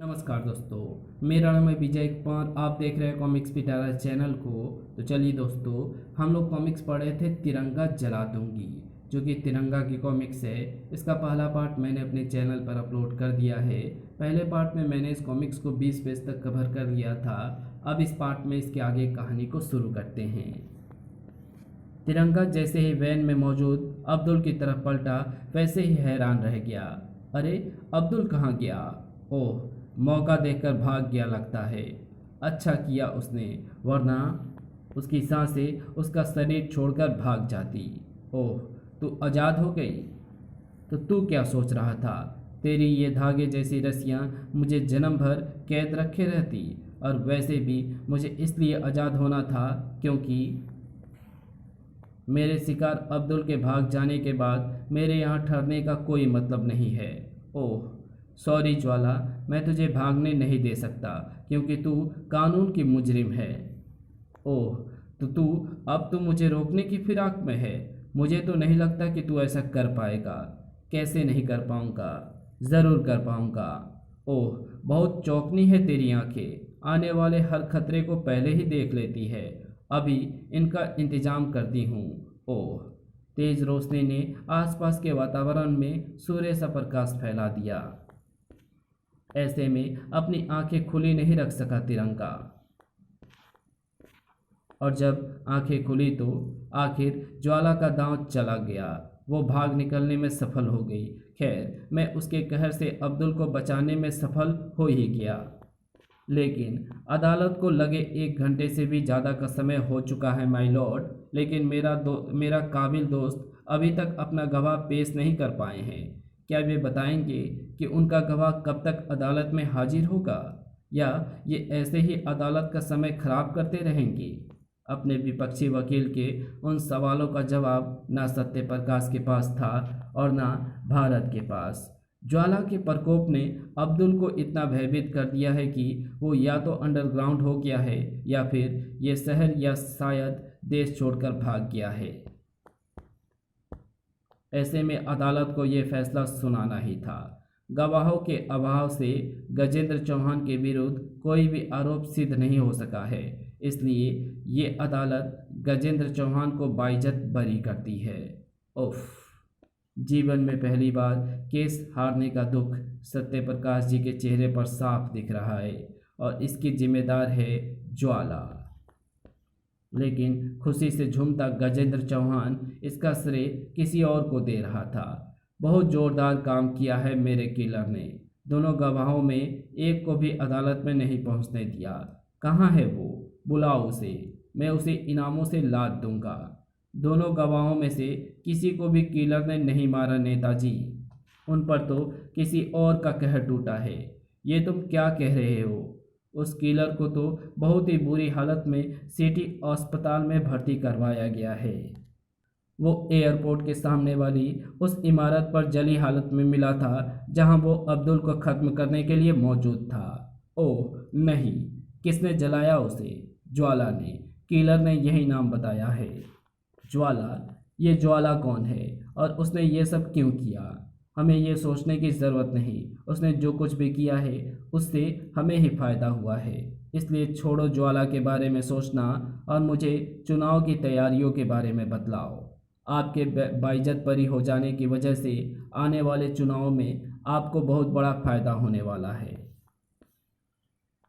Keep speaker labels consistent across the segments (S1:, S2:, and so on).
S1: नमस्कार दोस्तों, मेरा नाम है विजय कुमार। आप देख रहे हैं कॉमिक्स पिटारा चैनल को। तो चलिए दोस्तों, हम लोग कॉमिक्स पढ़े थे तिरंगा जला दूंगी, जो कि तिरंगा की कॉमिक्स है। इसका पहला पार्ट मैंने अपने चैनल पर अपलोड कर दिया है। पहले पार्ट में मैंने इस कॉमिक्स को 20 पेज तक कवर कर लिया था। अब इस पार्ट में इसके आगे कहानी को शुरू करते हैं। तिरंगा जैसे ही वैन में मौजूद अब्दुल की तरफ पलटा, वैसे ही हैरान रह गया। अरे, अब्दुल कहाँ गया? ओह, मौका देखकर भाग गया लगता है। अच्छा किया उसने, वरना उसकी सांसें उसका शरीर छोड़कर भाग जाती। ओह, तू आज़ाद हो गई? तो तू क्या सोच रहा था? तेरी ये धागे जैसी रस्सियाँ मुझे जन्म भर कैद रखे रहती। और वैसे भी मुझे इसलिए आज़ाद होना था क्योंकि मेरे शिकार अब्दुल के भाग जाने के बाद मेरे यहाँ ठहरने का कोई मतलब नहीं है। ओह सॉरी ज्वाला, मैं तुझे भागने नहीं दे सकता क्योंकि तू कानून की मुजरिम है। ओह, तो तू अब तो मुझे रोकने की फिराक में है। मुझे तो नहीं लगता कि तू ऐसा कर पाएगा। कैसे नहीं कर पाऊँगा? ज़रूर कर पाऊँगा। ओह, बहुत चौकनी है तेरी आंखें। आने वाले हर खतरे को पहले ही देख लेती है। अभी इनका इंतजाम करती हूँ। ओह, तेज रोशनी ने आसपास के वातावरण में सूर्य सा प्रकाश फैला दिया। ऐसे में अपनी आंखें खुली नहीं रख सका तिरंगा, और जब आंखें खुली तो आखिर ज्वाला का दांव चला गया। वो भाग निकलने में सफल हो गई। खैर, मैं उसके कहर से अब्दुल को बचाने में सफल हो ही गया। लेकिन अदालत को लगे 1 घंटे से भी ज़्यादा का समय हो चुका है माय लॉर्ड। लेकिन मेरा काबिल दोस्त अभी तक अपना गवाह पेश नहीं कर पाए हैं। क्या वे बताएंगे कि उनका गवाह कब तक अदालत में हाजिर होगा, या ये ऐसे ही अदालत का समय खराब करते रहेंगे? अपने विपक्षी वकील के उन सवालों का जवाब ना सत्य प्रकाश के पास था और ना भारत के पास। ज्वाला के प्रकोप ने अब्दुल को इतना भयभीत कर दिया है कि वो या तो अंडरग्राउंड हो गया है या फिर ये शहर या शायद देश छोड़कर भाग गया है। ऐसे में अदालत को ये फैसला सुनाना ही था। गवाहों के अभाव से गजेंद्र चौहान के विरुद्ध कोई भी आरोप सिद्ध नहीं हो सका है। इसलिए ये अदालत गजेंद्र चौहान को बाइज्जत बरी करती है। उफ, जीवन में पहली बार केस हारने का दुख सत्य प्रकाश जी के चेहरे पर साफ दिख रहा है, और इसकी जिम्मेदार है ज्वाला। लेकिन खुशी से झूमता गजेंद्र चौहान इसका श्रेय किसी और को दे रहा था। बहुत जोरदार काम किया है मेरे किलर ने। दोनों गवाहों में एक को भी अदालत में नहीं पहुंचने दिया। कहाँ है वो? बुलाओ उसे, मैं उसे इनामों से लाद दूंगा। दोनों गवाहों में से किसी को भी किलर ने नहीं मारा नेताजी। उन पर तो किसी और का कहर टूटा है। ये तुम क्या कह रहे हो? उस किलर को तो बहुत ही बुरी हालत में सिटी अस्पताल में भर्ती करवाया गया है। वो एयरपोर्ट के सामने वाली उस इमारत पर जली हालत में मिला था जहां वो अब्दुल को ख़त्म करने के लिए मौजूद था। ओह नहीं, किसने जलाया उसे? ज्वाला ने। किलर ने यही नाम बताया है, ज्वाला। ये ज्वाला कौन है और उसने ये सब क्यों किया? हमें ये सोचने की ज़रूरत नहीं। उसने जो कुछ भी किया है उससे हमें ही फ़ायदा हुआ है। इसलिए छोड़ो ज्वाला के बारे में सोचना और मुझे चुनाव की तैयारियों के बारे में बतलाओ। आपके बाइज्जत बरी हो जाने की वजह से आने वाले चुनाव में आपको बहुत बड़ा फ़ायदा होने वाला है।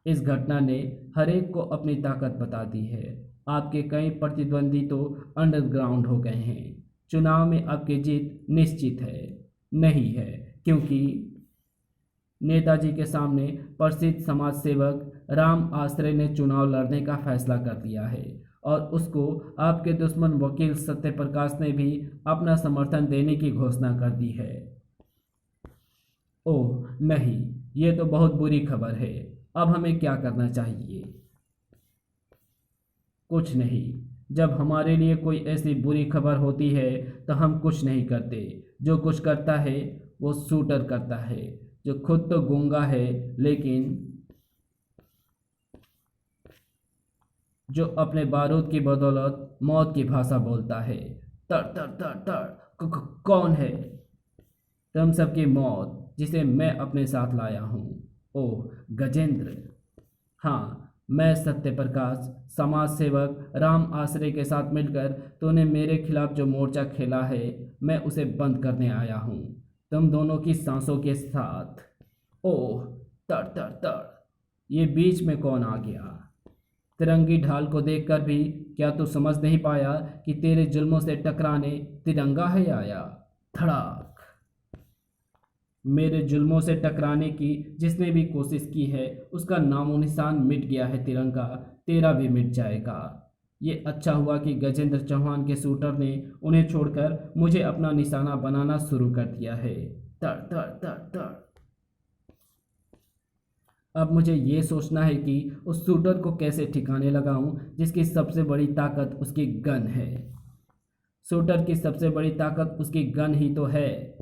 S1: इस घटना ने हर एक को अपनी ताकत बता दी है। आपके कई प्रतिद्वंदी तो अंडरग्राउंड हो गए हैं। चुनाव में आपकी जीत निश्चित है। नहीं है, क्योंकि नेताजी के सामने प्रसिद्ध समाज सेवक राम आश्रय ने चुनाव लड़ने का फैसला कर लिया है, और उसको आपके दुश्मन वकील सत्य प्रकाश ने भी अपना समर्थन देने की घोषणा कर दी है। ओह नहीं, ये तो बहुत बुरी खबर है। अब हमें क्या करना चाहिए? कुछ नहीं। जब हमारे लिए कोई ऐसी बुरी खबर होती है तो हम कुछ नहीं करते। जो कुछ करता है वो शूटर करता है, जो खुद तो गूंगा है लेकिन जो अपने बारूद की बदौलत मौत की भाषा बोलता है। तर तर तर तर कौन है? तुम सबकी मौत, जिसे मैं अपने साथ लाया हूँ। ओह गजेंद्र। हाँ, मैं सत्यप्रकाश, समाज सेवक राम आश्रय के साथ मिलकर तूने मेरे खिलाफ जो मोर्चा खेला है, मैं उसे बंद करने आया हूँ, तुम दोनों की सांसों के साथ। ओह, तड़ तड़ तड़, ये बीच में कौन आ गया? तिरंगी ढाल को देखकर भी क्या तू समझ नहीं पाया कि तेरे जुल्मों से टकराने तिरंगा है आया? धड़ाक। मेरे जुल्मों से टकराने की जिसने भी कोशिश की है उसका नामो निशान मिट गया है तिरंगा, तेरा भी मिट जाएगा। ये अच्छा हुआ कि गजेंद्र चौहान के शूटर ने उन्हें छोड़कर मुझे अपना निशाना बनाना शुरू कर दिया है। तड़ तड़ तड़ तड़। अब मुझे ये सोचना है कि उस शूटर को कैसे ठिकाने लगाऊं जिसकी सबसे बड़ी ताकत उसकी गन है। शूटर की सबसे बड़ी ताकत उसकी गन ही तो है।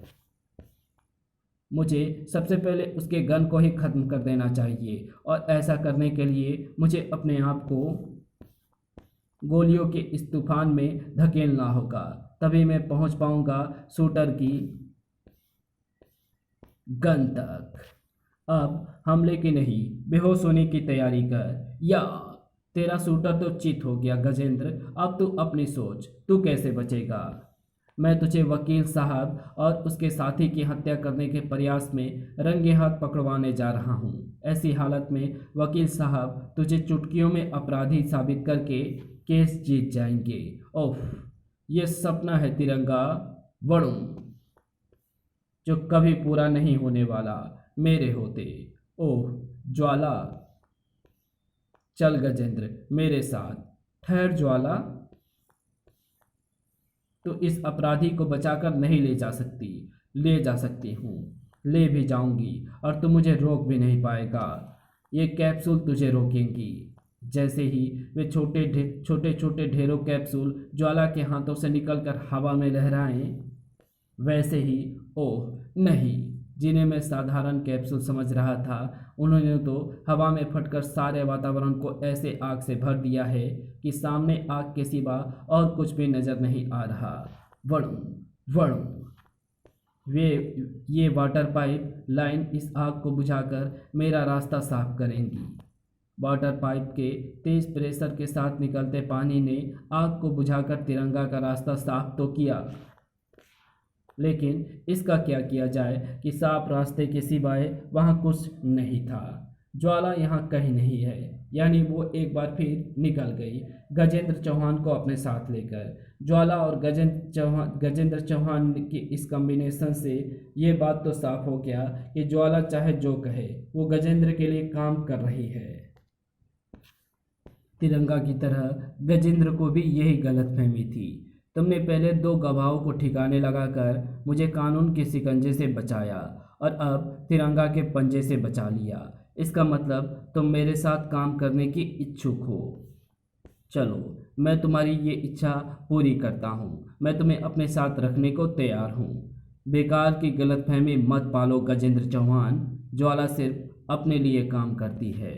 S1: मुझे सबसे पहले उसके गन को ही ख़त्म कर देना चाहिए और ऐसा करने के लिए मुझे अपने आप को गोलियों के इस तूफान में धकेलना होगा, तभी मैं पहुंच पाऊंगा शूटर की गन तक। अब हमले की नहीं, बेहोश होने की तैयारी कर। या तेरा शूटर तो चित हो गया गजेंद्र, अब तू अपनी सोच, तू कैसे बचेगा? मैं तुझे वकील साहब और उसके साथी की हत्या करने के प्रयास में रंगे हाथ पकड़वाने जा रहा हूँ। ऐसी हालत में वकील साहब तुझे चुटकियों में अपराधी साबित करके केस जीत जाएंगे। ओह, ये सपना है तिरंगा वरुण, जो कभी पूरा नहीं होने वाला मेरे होते। ओह ज्वाला, चल गजेंद्र मेरे साथ। ठहर ज्वाला, तो इस अपराधी को बचाकर नहीं ले जा सकती। ले जा सकती हूँ, ले भी जाऊंगी और तू मुझे रोक भी नहीं पाएगा। ये कैप्सूल तुझे रोकेंगी। जैसे ही वे छोटे छोटे ढेरों कैप्सूल ज्वाला के हाथों से निकलकर हवा में लहराएं, वैसे ही ओह नहीं, जिन्हें मैं साधारण कैप्सूल समझ रहा था उन्होंने तो हवा में फटकर सारे वातावरण को ऐसे आग से भर दिया है कि सामने आग के सिवा और कुछ भी नजर नहीं आ रहा। वरुण वरुण, वे ये वाटर पाइप लाइन इस आग को बुझाकर मेरा रास्ता साफ करेंगी। वाटर पाइप के तेज प्रेशर के साथ निकलते पानी ने आग को बुझाकर तिरंगा का रास्ता साफ तो किया, लेकिन इसका क्या किया जाए कि साफ रास्ते के सिवाय वहाँ कुछ नहीं था। ज्वाला यहाँ कहीं नहीं है, यानी वो एक बार फिर निकल गई गजेंद्र चौहान को अपने साथ लेकर। ज्वाला और गजेंद्र चौहान की इस कॉम्बिनेशन से ये बात तो साफ हो गया कि ज्वाला चाहे जो कहे वो गजेंद्र के लिए काम कर रही है। तिरंगा की तरह गजेंद्र को भी यही गलतफहमी थी। तुमने पहले 2 गवाहों को ठिकाने लगाकर मुझे कानून के शिकंजे से बचाया और अब तिरंगा के पंजे से बचा लिया। इसका मतलब तुम मेरे साथ काम करने की इच्छुक हो। चलो, मैं तुम्हारी ये इच्छा पूरी करता हूँ। मैं तुम्हें अपने साथ रखने को तैयार हूँ। बेकार की गलतफहमी मत पालो गजेंद्र चौहान, ज्वाला सिर्फ अपने लिए काम करती है।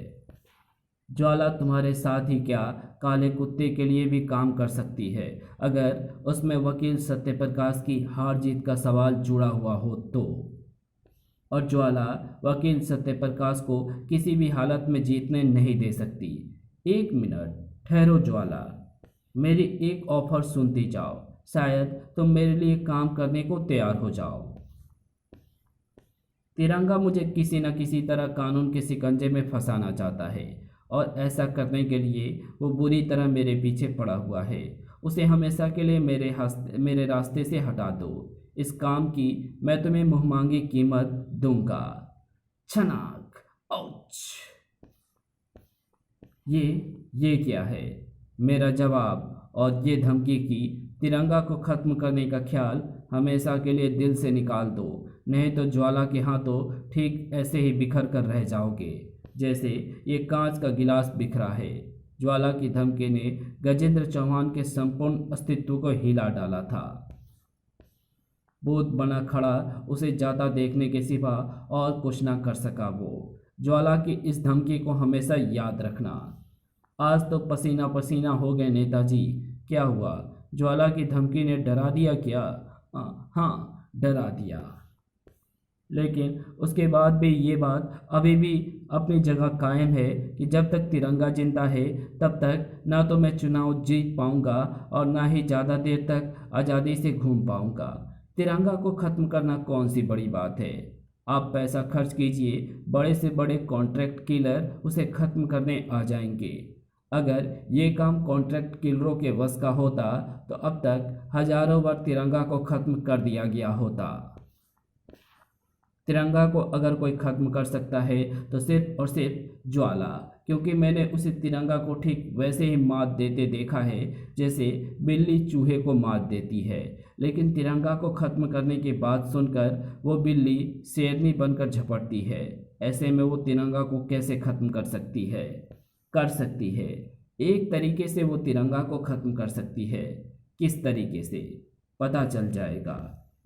S1: ज्वाला तुम्हारे साथ ही क्या, काले कुत्ते के लिए भी काम कर सकती है, अगर उसमें वकील सत्यप्रकाश की हार जीत का सवाल जुड़ा हुआ हो तो। और ज्वाला वकील सत्यप्रकाश को किसी भी हालत में जीतने नहीं दे सकती। 1 मिनट ठहरो ज्वाला, मेरी एक ऑफर सुनती जाओ, शायद तुम मेरे लिए काम करने को तैयार हो जाओ। तिरंगा मुझे किसी न किसी तरह कानून के शिकंजे में फंसाना चाहता है और ऐसा करने के लिए वो बुरी तरह मेरे पीछे पड़ा हुआ है। उसे हमेशा के लिए मेरे रास्ते से हटा दो। इस काम की मैं तुम्हें मुँहमांगी कीमत दूंगा। छनाक। आउच। ये क्या है? मेरा जवाब और ये धमकी की तिरंगा को ख़त्म करने का ख्याल हमेशा के लिए दिल से निकाल दो, नहीं तो ज्वाला के हाथों ठीक ऐसे ही बिखर कर रह जाओगे जैसे ये कांच का गिलास बिखरा है। ज्वाला की धमकी ने गजेंद्र चौहान के संपूर्ण अस्तित्व को हिला डाला था। भूत बना खड़ा उसे जाता देखने के सिवा और कुछ ना कर सका वो। ज्वाला की इस धमकी को हमेशा याद रखना। आज तो पसीना पसीना हो गए नेताजी। क्या हुआ? ज्वाला की धमकी ने डरा दिया क्या? हाँ, डरा दिया। लेकिन उसके बाद भी ये बात अभी भी अपनी जगह कायम है कि जब तक तिरंगा जिंदा है तब तक ना तो मैं चुनाव जीत पाऊंगा और ना ही ज़्यादा देर तक आज़ादी से घूम पाऊंगा। तिरंगा को ख़त्म करना कौन सी बड़ी बात है। आप पैसा खर्च कीजिए, बड़े से बड़े कॉन्ट्रैक्ट किलर उसे ख़त्म करने आ जाएंगे। अगर ये काम कॉन्ट्रैक्ट किलरों के वश का होता तो अब तक हजारों बार तिरंगा को ख़त्म कर दिया गया होता। तिरंगा को अगर कोई ख़त्म कर सकता है तो सिर्फ और सिर्फ ज्वाला, क्योंकि मैंने उसे तिरंगा को ठीक वैसे ही मात देते देखा है जैसे बिल्ली चूहे को मात देती है। लेकिन तिरंगा को ख़त्म करने की बात सुनकर वो बिल्ली शेरनी बनकर झपटती है। ऐसे में वो तिरंगा को कैसे ख़त्म कर सकती है। कर सकती है, एक तरीके से वो तिरंगा को ख़त्म कर सकती है। किस तरीके से, पता चल जाएगा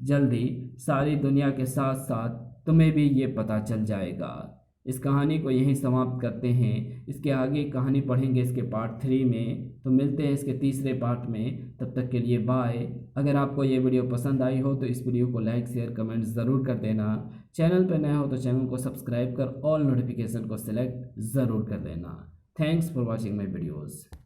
S1: जल्दी। सारी दुनिया के साथ साथ तुम्हें भी ये पता चल जाएगा। इस कहानी को यहीं समाप्त करते हैं। इसके आगे कहानी पढ़ेंगे इसके पार्ट 3 में। तो मिलते हैं इसके तीसरे पार्ट में। तब तक के लिए बाय। अगर आपको ये वीडियो पसंद आई हो तो इस वीडियो को लाइक शेयर कमेंट ज़रूर कर देना। चैनल पर नया हो तो चैनल को सब्सक्राइब कर ऑल नोटिफिकेशन को सिलेक्ट ज़रूर कर देना। Thanks for watching my videos.